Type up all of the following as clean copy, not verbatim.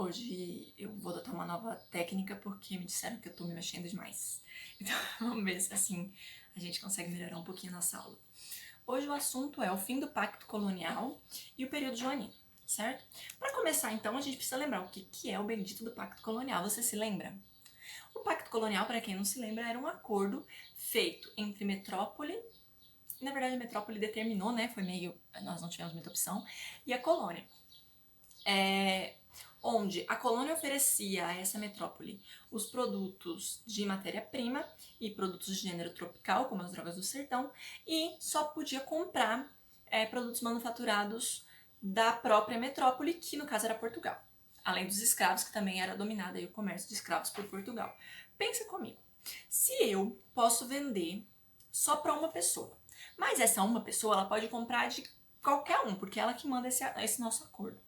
Hoje eu vou adotar uma nova técnica porque me disseram que eu tô me mexendo demais. Então vamos ver se assim a gente consegue melhorar um pouquinho a nossa aula. Hoje o assunto é o fim do Pacto Colonial e o período joanino, certo? Para começar então, a gente precisa lembrar o que é o bendito do Pacto Colonial. Você se lembra? O Pacto Colonial, para quem não se lembra, era um acordo feito entre metrópole. Na verdade, a metrópole determinou, né? Foi meio. Nós não tivemos muita opção. E a colônia. Onde a colônia oferecia a essa metrópole os produtos de matéria-prima e produtos de gênero tropical, como as drogas do sertão, e só podia comprar produtos manufaturados da própria metrópole, que no caso era Portugal. Além dos escravos, que também era dominado aí o comércio de escravos por Portugal. Pensa comigo, se eu posso vender só para uma pessoa, mas essa uma pessoa ela pode comprar de qualquer um, porque é ela que manda esse nosso acordo.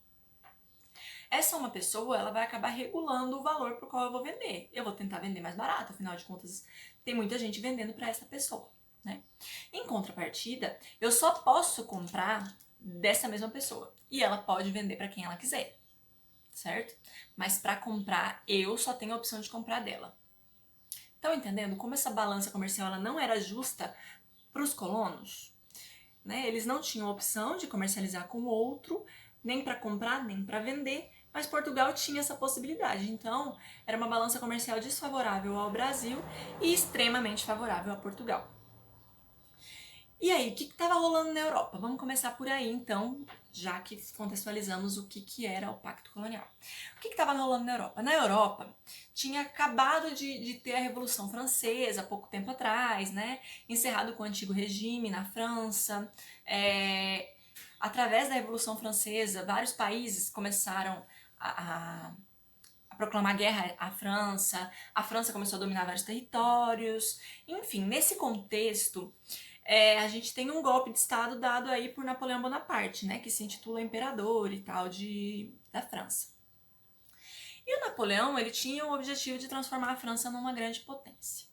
Essa uma pessoa, ela vai acabar regulando o valor por qual eu vou vender. Eu vou tentar vender mais barato, afinal de contas, tem muita gente vendendo para essa pessoa, né? Em contrapartida, eu só posso comprar dessa mesma pessoa e ela pode vender para quem ela quiser, certo? Mas para comprar, eu só tenho a opção de comprar dela. Estão entendendo como essa balança comercial ela não era justa para os colonos? Né? Eles não tinham a opção de comercializar com o outro, nem para comprar, nem para vender, mas Portugal tinha essa possibilidade. Então, era uma balança comercial desfavorável ao Brasil e extremamente favorável a Portugal. E aí, o que estava rolando na Europa? Vamos começar por aí, então, já que contextualizamos o que era o Pacto Colonial. O que estava rolando na Europa? Na Europa, tinha acabado de ter a Revolução Francesa, há pouco tempo atrás, né? Encerrado com o antigo regime na França. Através da Revolução Francesa, vários países começaram a proclamar guerra à França, a França começou a dominar vários territórios. Enfim, nesse contexto, a gente tem um golpe de Estado dado aí por Napoleão Bonaparte, né, que se intitula imperador e tal da França. E o Napoleão, ele tinha o objetivo de transformar a França numa grande potência.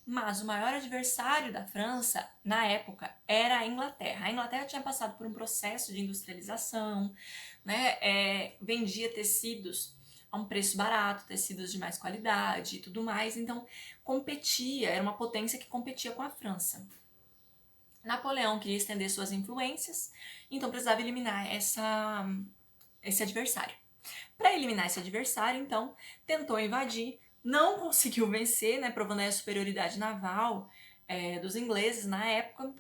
Mas o maior adversário da França, na época, era a Inglaterra. A Inglaterra tinha passado por um processo de industrialização, né, vendia tecidos a um preço barato, tecidos de mais qualidade e tudo mais, então competia, era uma potência que competia com a França. Napoleão queria estender suas influências, então precisava eliminar esse adversário. Para eliminar esse adversário, então, tentou invadir, não conseguiu vencer, né, provando a superioridade naval dos ingleses na época.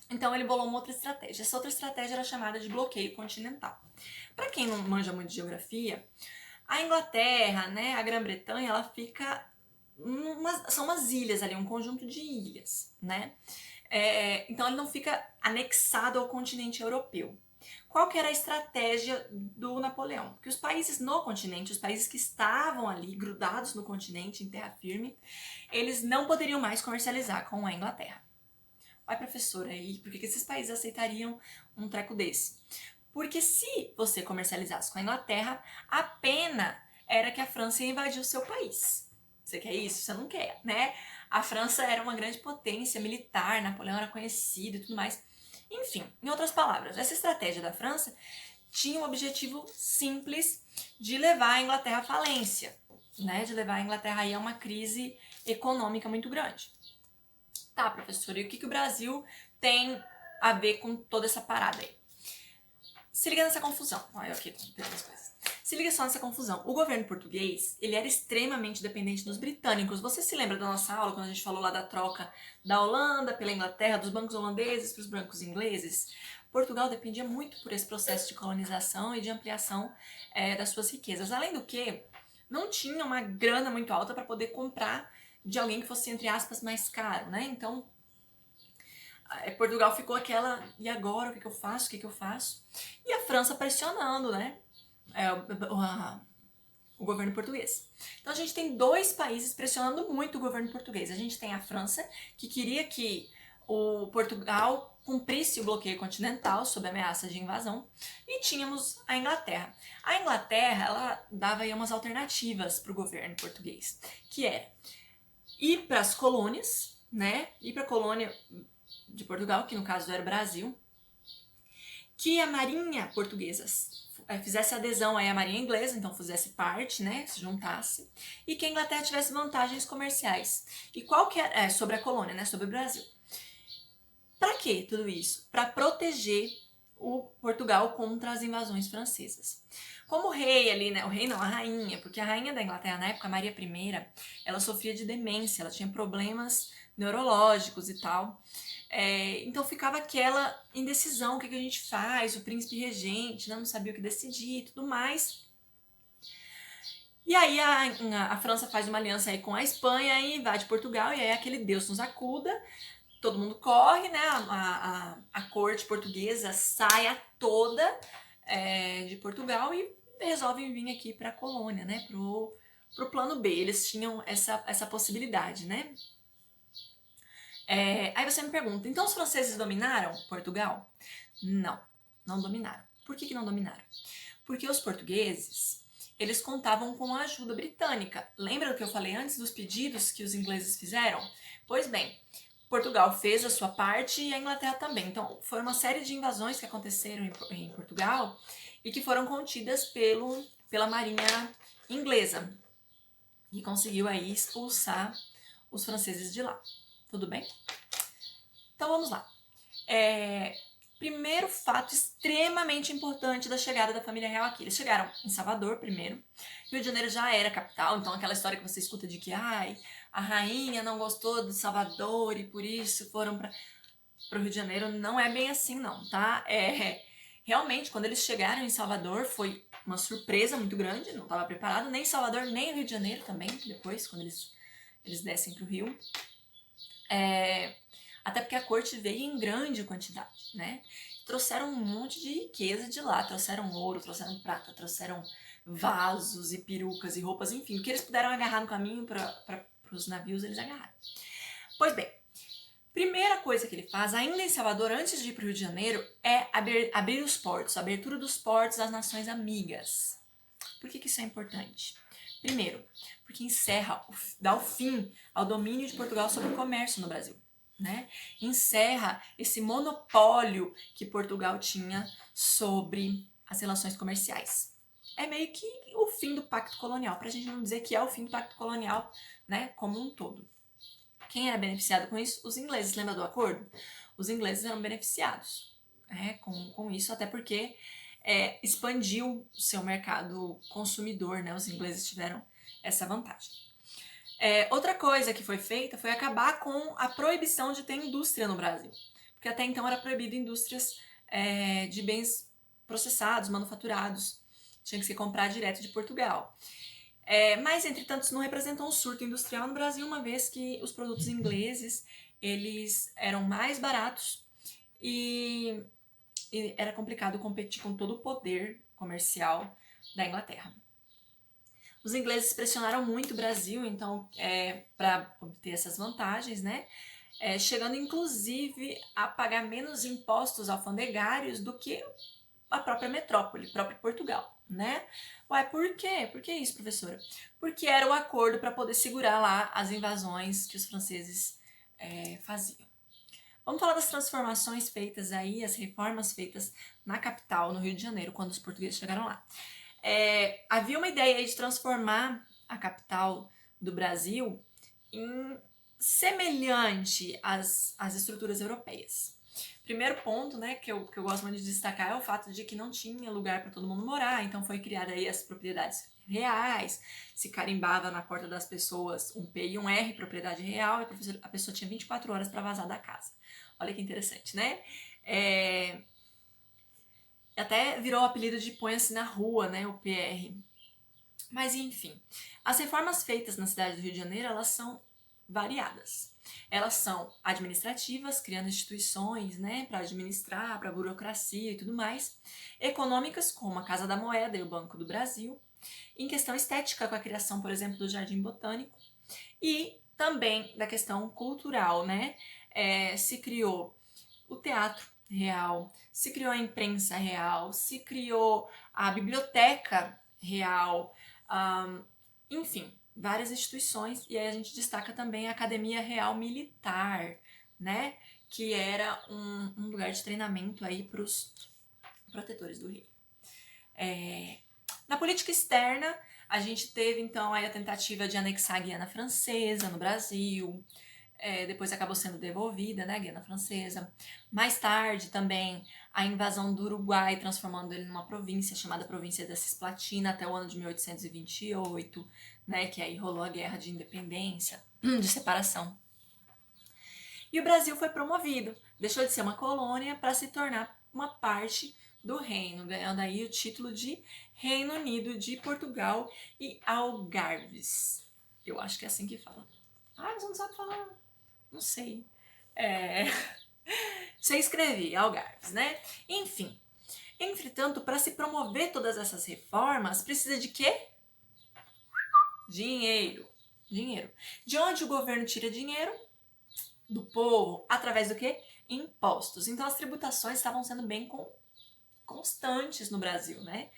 Então ele bolou uma outra estratégia. Essa outra estratégia era chamada de bloqueio continental. Para quem não manja muito de geografia, a Inglaterra, né, a Grã-Bretanha, ela fica são umas ilhas ali, um conjunto de ilhas, né? Então ele não fica anexado ao continente europeu. Qual que era a estratégia do Napoleão? Porque os países no continente, os países que estavam ali grudados no continente, em terra firme, eles não poderiam mais comercializar com a Inglaterra. Ai, professora, e por que esses países aceitariam um treco desse? Porque se você comercializasse com a Inglaterra, a pena era que a França ia invadir o seu país. Você quer isso? Você não quer, né? A França era uma grande potência militar, Napoleão era conhecido e tudo mais. Enfim, em outras palavras, essa estratégia da França tinha um objetivo simples de levar a Inglaterra à falência, né? De levar a Inglaterra aí a uma crise econômica muito grande. Tá, professora, e o que o Brasil tem a ver com toda essa parada aí? Se liga nessa confusão. Olha aqui, as coisas. Se liga só nessa confusão. O governo português, ele era extremamente dependente dos britânicos. Você se lembra da nossa aula, quando a gente falou lá da troca da Holanda pela Inglaterra, dos bancos holandeses para os bancos ingleses? Portugal dependia muito por esse processo de colonização e de ampliação das suas riquezas. Além do que, não tinha uma grana muito alta para poder comprar de alguém que fosse, entre aspas, mais caro, né? Então, Portugal ficou aquela, e agora, o que eu faço, o que eu faço? E a França pressionando, né, o governo português. Então a gente tem dois países pressionando muito o governo português. A gente tem a França, que queria que o Portugal cumprisse o bloqueio continental sob ameaça de invasão, e tínhamos a Inglaterra. A Inglaterra, ela dava aí umas alternativas para o governo português, que era ir para as colônias, né, ir para a colônia de Portugal, que no caso era o Brasil, que a marinha portuguesa fizesse adesão aí à Marinha Inglesa, então fizesse parte, né, se juntasse, e que a Inglaterra tivesse vantagens comerciais. E qual que é sobre a colônia, né, sobre o Brasil. Para que tudo isso? Para proteger o Portugal contra as invasões francesas. Como o rei ali, né, o rei não, a rainha, porque a rainha da Inglaterra na época, Maria I, ela sofria de demência, ela tinha problemas neurológicos e tal. Então ficava aquela indecisão, o que a gente faz, o príncipe regente, né, não sabia o que decidir e tudo mais. E aí a França faz uma aliança aí com a Espanha e invade Portugal, e aí aquele Deus nos acuda, todo mundo corre, né, a corte portuguesa sai a toda de Portugal e resolvem vir aqui para a colônia, né, pro plano B, eles tinham essa possibilidade, né. Aí você me pergunta, então os franceses dominaram Portugal? Não, não dominaram. Por que não dominaram? Porque os portugueses, eles contavam com a ajuda britânica. Lembra do que eu falei antes dos pedidos que os ingleses fizeram? Pois bem, Portugal fez a sua parte e a Inglaterra também. Então, foi uma série de invasões que aconteceram em Portugal e que foram contidas pela marinha inglesa, que conseguiu aí expulsar os franceses de lá. Tudo bem? Então vamos lá. Primeiro fato extremamente importante da chegada da família real aqui. Eles chegaram em Salvador primeiro. Rio de Janeiro já era capital, então aquela história que você escuta de que a rainha não gostou de Salvador e por isso foram para o Rio de Janeiro, não é bem assim não, tá? Realmente, quando eles chegaram em Salvador, foi uma surpresa muito grande, não estava preparado, nem Salvador, nem Rio de Janeiro também, depois, quando eles descem para o Rio. Até porque a corte veio em grande quantidade, né? Trouxeram um monte de riqueza de lá, trouxeram ouro, trouxeram prata, trouxeram vasos e perucas e roupas, enfim, o que eles puderam agarrar no caminho para os navios, eles agarraram. Pois bem, primeira coisa que ele faz, ainda em Salvador, antes de ir para o Rio de Janeiro, é abrir os portos, a abertura dos portos às nações amigas. Por que isso é importante? Primeiro, porque dá o fim ao domínio de Portugal sobre o comércio no Brasil. Né? Encerra esse monopólio que Portugal tinha sobre as relações comerciais. É meio que o fim do pacto colonial, para a gente não dizer que é o fim do pacto colonial, né, como um todo. Quem era beneficiado com isso? Os ingleses. Lembra do acordo? Os ingleses eram beneficiados com isso, até porque expandiu o seu mercado consumidor, né? Os ingleses tiveram essa vantagem. Outra coisa que foi feita foi acabar com a proibição de ter indústria no Brasil. Porque até então era proibido indústrias de bens processados, manufaturados. Tinha que se comprar direto de Portugal. Mas, entretanto, isso não representou um surto industrial no Brasil, uma vez que os produtos ingleses eles eram mais baratos e era complicado competir com todo o poder comercial da Inglaterra. Os ingleses pressionaram muito o Brasil, então, para obter essas vantagens, né? Chegando, inclusive, a pagar menos impostos alfandegários do que a própria metrópole, próprio Portugal, né? Ué, por quê? Por que isso, professora? Porque era o acordo para poder segurar lá as invasões que os franceses faziam. Vamos falar das transformações feitas aí, as reformas feitas na capital, no Rio de Janeiro, quando os portugueses chegaram lá. Havia uma ideia de transformar a capital do Brasil em semelhante às estruturas europeias. Primeiro ponto, né, que eu gosto muito de destacar é o fato de que não tinha lugar para todo mundo morar, então foi criada aí as propriedades reais, se carimbava na porta das pessoas um P e um R, propriedade real, e a pessoa tinha 24 horas para vazar da casa. Olha que interessante, né? Até virou o apelido de põe-se na rua, né, o PR. Mas enfim, as reformas feitas na cidade do Rio de Janeiro, elas são variadas. Elas são administrativas, criando instituições, né, para administrar, para burocracia e tudo mais. Econômicas, como a Casa da Moeda e o Banco do Brasil. Em questão estética, com a criação, por exemplo, do Jardim Botânico. E também da questão cultural, né? Se criou o Teatro Real, se criou a imprensa real, se criou a biblioteca real, enfim, várias instituições, e aí a gente destaca também a Academia Real Militar, né, que era um lugar de treinamento aí para os protetores do rei. Na política externa, a gente teve então aí a tentativa de anexar a Guiana Francesa no Brasil, depois acabou sendo devolvida, né, a Guiana Francesa. Mais tarde também a invasão do Uruguai, transformando ele numa província chamada Província da Cisplatina até o ano de 1828, né, que aí rolou a Guerra de Independência, de separação. E o Brasil foi promovido, deixou de ser uma colônia para se tornar uma parte do reino, ganhando aí o título de Reino Unido de Portugal e Algarves. Eu acho que é assim que fala. Ah, você não sabe falar? Não sei. Você escreve Algarves, né? Enfim. Entretanto, para se promover todas essas reformas, precisa de quê? Dinheiro. Dinheiro. De onde o governo tira dinheiro? Do povo. Através do quê? Impostos. Então, as tributações estavam sendo bem constantes no Brasil, né?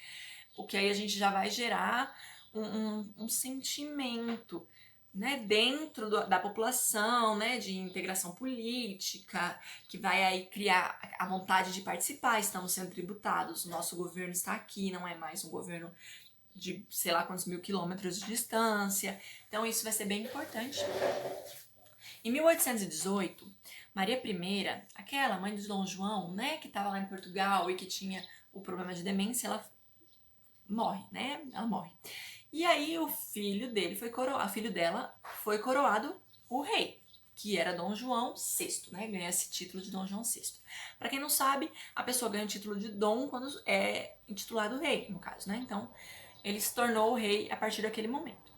O que aí a gente já vai gerar um sentimento, né, dentro da população, né, de integração política, que vai aí criar a vontade de participar. Estamos sendo tributados, o nosso governo está aqui, não é mais um governo de sei lá quantos mil quilômetros de distância. Então isso vai ser bem importante. Em 1818, Maria I, aquela mãe de Dom João, né, que estava lá em Portugal e que tinha o problema de demência, ela morre, né? Ela morre. E aí o filho dela foi coroado o rei, que era Dom João VI, né? Ganha esse título de Dom João VI. Para quem não sabe, a pessoa ganha o título de Dom quando é intitulado rei, no caso, né? Então, ele se tornou o rei a partir daquele momento.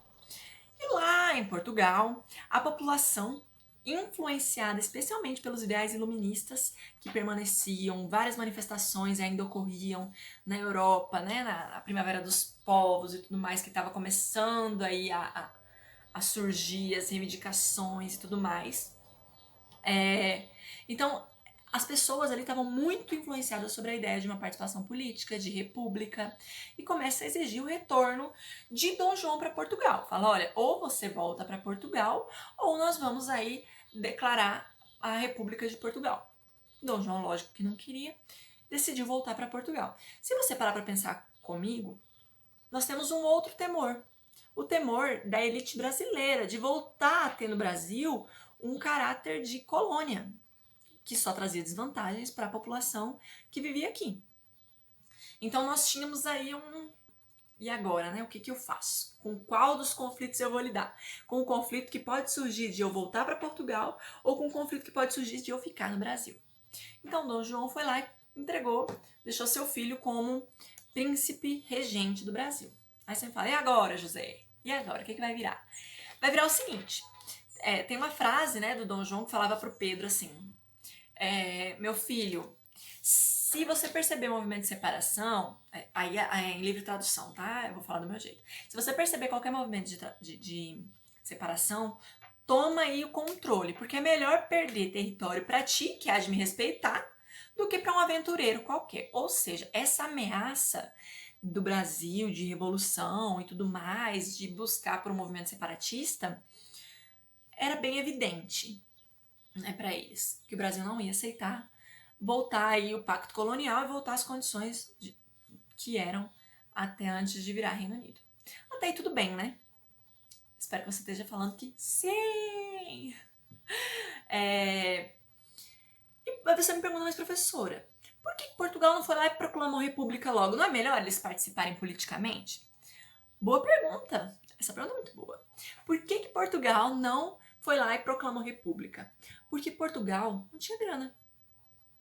E lá em Portugal, a população, influenciada especialmente pelos ideais iluministas que permaneciam, várias manifestações ainda ocorriam na Europa, né, na Primavera dos Povos e tudo mais, que estava começando aí a surgir as reivindicações e tudo mais. Então, as pessoas ali estavam muito influenciadas sobre a ideia de uma participação política, de república, e começa a exigir o retorno de Dom João para Portugal. Fala, olha, ou você volta para Portugal, ou nós vamos aí declarar a República de Portugal. Dom João, lógico que não queria, decidiu voltar para Portugal. Se você parar para pensar comigo, nós temos um outro temor. O temor da elite brasileira, de voltar a ter no Brasil um caráter de colônia, que só trazia desvantagens para a população que vivia aqui. Então nós tínhamos aí e agora, né? O que eu faço? Com qual dos conflitos eu vou lidar? Com o conflito que pode surgir de eu voltar para Portugal ou com o conflito que pode surgir de eu ficar no Brasil? Então Dom João foi lá e entregou, deixou seu filho como príncipe regente do Brasil. Aí você fala, e agora, José? E agora? O que vai virar? Vai virar o seguinte, tem uma frase, né, do Dom João que falava pro Pedro assim, meu filho, se você perceber movimento de separação, aí é em livre tradução, tá? Eu vou falar do meu jeito. Se você perceber qualquer movimento de separação, toma aí o controle, porque é melhor perder território para ti, que há de me respeitar, do que para um aventureiro qualquer. Ou seja, essa ameaça do Brasil de revolução e tudo mais, de buscar por um movimento separatista, era bem evidente, né, para eles, que o Brasil não ia aceitar voltar aí o pacto colonial e voltar às condições que eram até antes de virar Reino Unido. Até aí tudo bem, né? Espero que você esteja falando que sim! E você me pergunta, mas professora, por que Portugal não foi lá e proclamou república logo? Não é melhor eles participarem politicamente? Boa pergunta! Essa pergunta é muito boa. Por que Portugal não foi lá e proclamou república? Porque Portugal não tinha grana.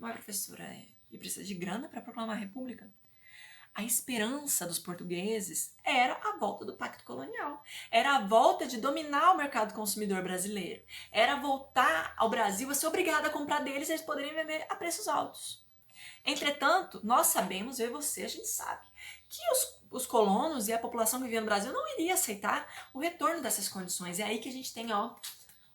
Mas, professora, e precisa de grana para proclamar a república? A esperança dos portugueses era a volta do pacto colonial. Era a volta de dominar o mercado consumidor brasileiro. Era voltar ao Brasil a ser obrigado a comprar deles e eles poderem vender a preços altos. Entretanto, nós sabemos, eu e você, a gente sabe, que os colonos e a população que vivia no Brasil não iria aceitar o retorno dessas condições. É aí que a gente tem,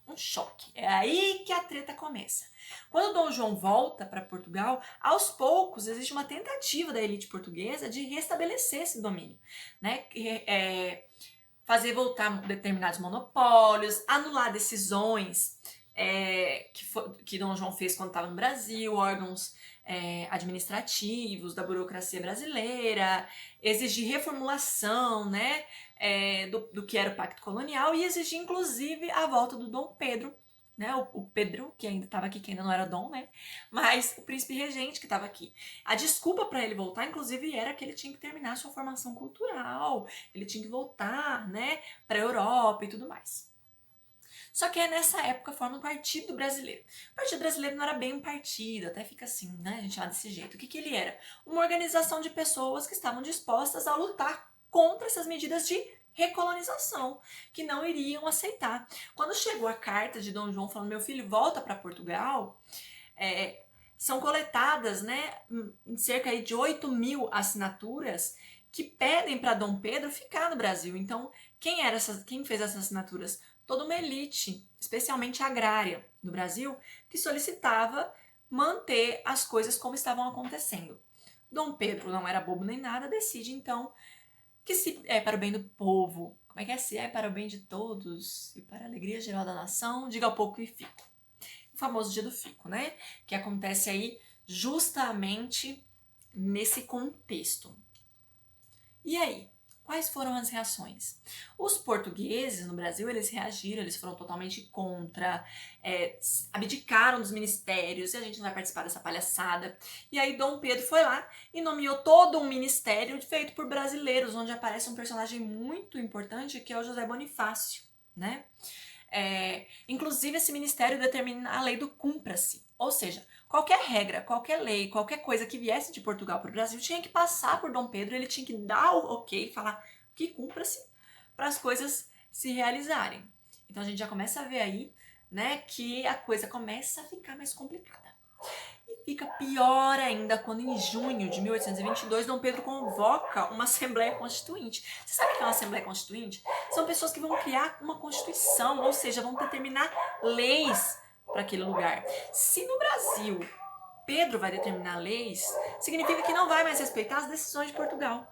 um choque. É aí que a treta começa. Quando Dom João volta para Portugal, aos poucos existe uma tentativa da elite portuguesa de restabelecer esse domínio, né? Fazer voltar determinados monopólios, anular decisões que Dom João fez quando estava no Brasil, órgãos administrativos da burocracia brasileira, exigir reformulação, né, do que era o Pacto Colonial e exigir, inclusive, a volta do Dom Pedro, né, o Pedro, que ainda estava aqui, que ainda não era Dom, né, mas o príncipe regente que estava aqui. A desculpa para ele voltar, inclusive, era que ele tinha que terminar sua formação cultural, ele tinha que voltar, né, para a Europa e tudo mais. Só que nessa época forma um Partido Brasileiro. O Partido Brasileiro não era bem um partido, até fica assim, né? A gente fala desse jeito. O que ele era? Uma organização de pessoas que estavam dispostas a lutar contra essas medidas de recolonização, que não iriam aceitar. Quando chegou a carta de Dom João falando, meu filho, volta para Portugal, são coletadas, né, cerca de 8.000 assinaturas que pedem para Dom Pedro ficar no Brasil. Então, quem fez essas assinaturas? Toda uma elite, especialmente agrária do Brasil, que solicitava manter as coisas como estavam acontecendo. Dom Pedro não era bobo nem nada, decide então que se é para o bem do povo, como é que é? Se é para o bem de todos e para a alegria geral da nação, diga ao pouco e fico. O famoso dia do fico, né? Que acontece aí justamente nesse contexto. E aí? Quais foram as reações? Os portugueses no Brasil, eles reagiram, eles foram totalmente contra, abdicaram dos ministérios, e a gente não vai participar dessa palhaçada. E aí Dom Pedro foi lá e nomeou todo um ministério feito por brasileiros, onde aparece um personagem muito importante, que é o José Bonifácio, né? Inclusive, esse ministério determina a lei do cumpra-se, ou seja, qualquer regra, qualquer lei, qualquer coisa que viesse de Portugal para o Brasil tinha que passar por Dom Pedro, ele tinha que dar o ok, falar que cumpra-se para as coisas se realizarem. Então a gente já começa a ver aí, né, que a coisa começa a ficar mais complicada. E fica pior ainda quando em junho de 1822 Dom Pedro convoca uma Assembleia Constituinte. Você sabe o que é uma Assembleia Constituinte? São pessoas que vão criar uma Constituição, ou seja, vão determinar leis para aquele lugar. Se no Brasil Pedro vai determinar leis, significa que não vai mais respeitar as decisões de Portugal.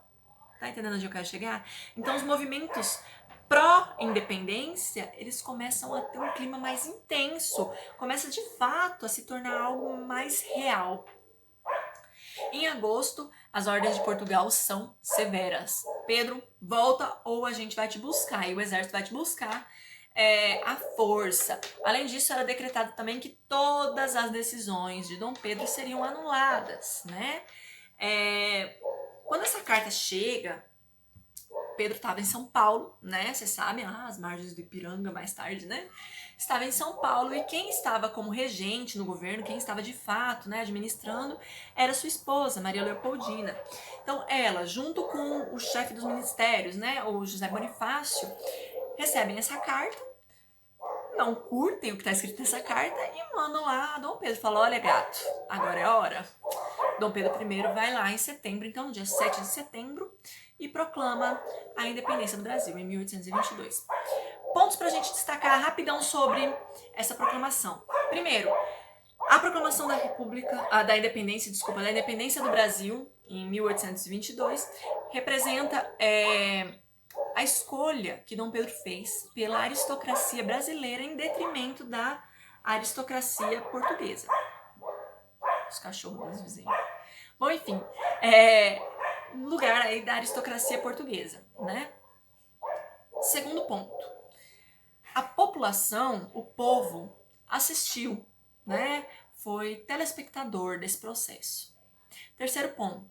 Tá entendendo onde eu quero chegar? Então os movimentos pró-independência, eles começam a ter um clima mais intenso, começa de fato a se tornar algo mais real. Em agosto, as ordens de Portugal são severas. Pedro, volta ou a gente vai te buscar, e o exército vai te buscar à força. Além disso, era decretado também que todas as decisões de Dom Pedro seriam anuladas, né? Quando essa carta chega, Pedro estava em São Paulo, né? Vocês sabem, as margens do Ipiranga mais tarde, né? Estava em São Paulo e quem estava como regente no governo, quem estava de fato, né, administrando, era sua esposa, Maria Leopoldina. Então ela, junto com o chefe dos ministérios, né, o José Bonifácio, recebem essa carta, não curtem o que está escrito nessa carta e mandam lá a Dom Pedro. Falam, olha gato, agora é a hora. Dom Pedro I vai lá em setembro, então no dia 7 de setembro, e proclama a independência do Brasil, em 1822. Pontos para a gente destacar rapidão sobre essa proclamação. Primeiro, a proclamação da da independência do Brasil, em 1822, representa a escolha que Dom Pedro fez pela aristocracia brasileira em detrimento da aristocracia portuguesa. Os cachorros dos vizinhos. Bom, enfim, lugar aí da aristocracia portuguesa, né? Segundo ponto, a população, o povo, assistiu, né? Foi telespectador desse processo. Terceiro ponto,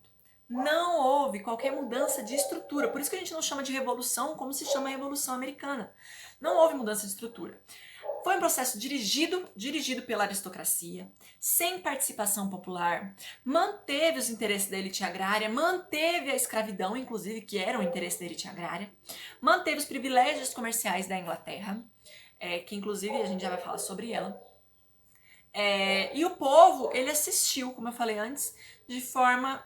não houve qualquer mudança de estrutura, por isso que a gente não chama de revolução como se chama a Revolução Americana. Não houve mudança de estrutura. Foi um processo dirigido pela aristocracia, sem participação popular, manteve os interesses da elite agrária, manteve a escravidão, inclusive, que era o interesse da elite agrária, manteve os privilégios comerciais da Inglaterra, que inclusive a gente já vai falar sobre ela. E o povo, ele assistiu, como eu falei antes, de forma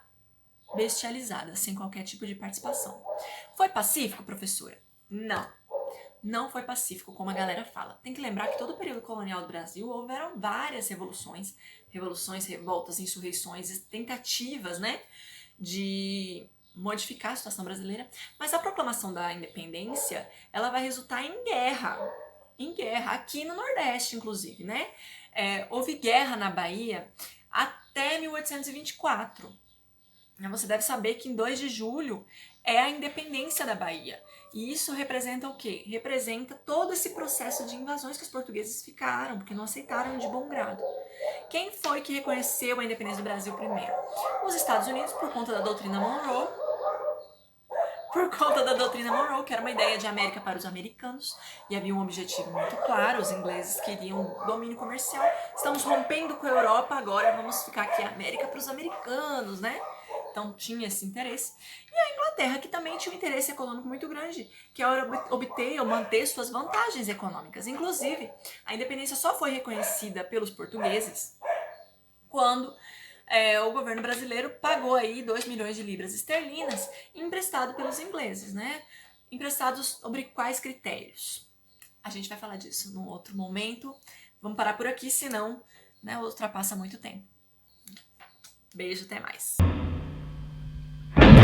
bestializada, sem qualquer tipo de participação. Foi pacífico, professora? Não. Não foi pacífico, como a galera fala. Tem que lembrar que todo o período colonial do Brasil houveram várias revoluções, revoltas, insurreições, tentativas, né, de modificar a situação brasileira. Mas a proclamação da independência, ela vai resultar em guerra. em guerra, aqui no Nordeste, inclusive, né? Houve guerra na Bahia até 1824. Você deve saber que em 2 de julho é a independência da Bahia. E isso representa o quê? Representa todo esse processo de invasões que os portugueses ficaram, porque não aceitaram de bom grado. Quem foi que reconheceu a independência do Brasil primeiro? Os Estados Unidos, por conta da doutrina Monroe, que era uma ideia de América para os americanos, e havia um objetivo muito claro, os ingleses queriam domínio comercial. Estamos rompendo com a Europa, agora vamos ficar aqui América para os americanos, né? Então tinha esse interesse. E a Inglaterra, que também tinha um interesse econômico muito grande, que era obter ou manter suas vantagens econômicas. Inclusive, a independência só foi reconhecida pelos portugueses quando o governo brasileiro pagou aí 2 milhões de libras esterlinas emprestado pelos ingleses, né? Emprestados sobre quais critérios? A gente vai falar disso num outro momento. Vamos parar por aqui, senão, né, ultrapassa muito tempo. Beijo, até mais.